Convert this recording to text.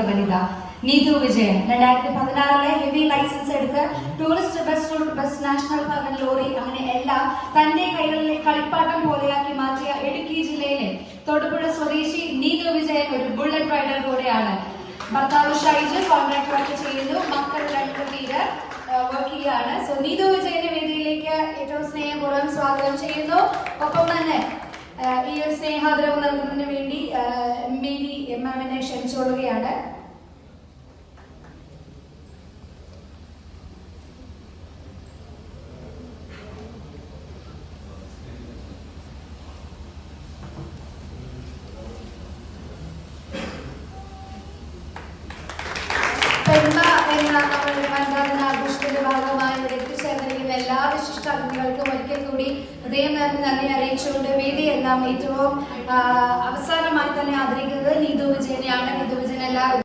വനിത Neethu Vijayan 2016 heavy licence എടുത്ത് tourist bus national park lorry അങ്ങനെ എല്ലാം തന്റെ കൈകളിലെ കളിപ്പാട്ടം പോലെയാക്കി മാറ്റിയ ഇടുക്കി ജില്ലയിലെ തൊടുപുഴ സ്വദേശി നീതു വിജയൻ ഒരു ബുള്ളറ്റ് റൈഡർ കൂടെയാണ്. ഭർത്താവ് ഷൈജ് കോൺട്രാക്ട് വർക്ക് ചെയ്യുന്നു, മക്കൾ 2 പേര് വർക്ക് ചെയ്യാണ്. സോ നീതു വിജയന്റെ വേദിയിലേക്ക് ഏറ്റവും സ്നേഹപൂർവ്വം സ്വാഗതം ചെയ്യുന്നു. ഒപ്പം തന്നെ ഈ ഒരു സ്നേഹാദരവ് നൽകുന്നതിന് വേണ്ടി മേരി മാമിനെ ക്ഷണിച്ചുകൊള്ളുകയാണ്. ആഘോഷത്തിന്റെ ഭാഗമായി ഇവിടെ എത്തിച്ചേർന്നിരിക്കുന്ന എല്ലാ വിശിഷ്ട അതിഥികൾക്കും ഒരിക്കൽ കൂടി ഹൃദയം നിറഞ്ഞ് നന്ദി അറിയിച്ചുകൊണ്ട് വേദിയെല്ലാം ഏറ്റവും അവസാനമായി തന്നെ ആദരിക്കുന്നത് നീതു വിജയനെയാണ്. നീതു വിജയൻ എല്ലാവരും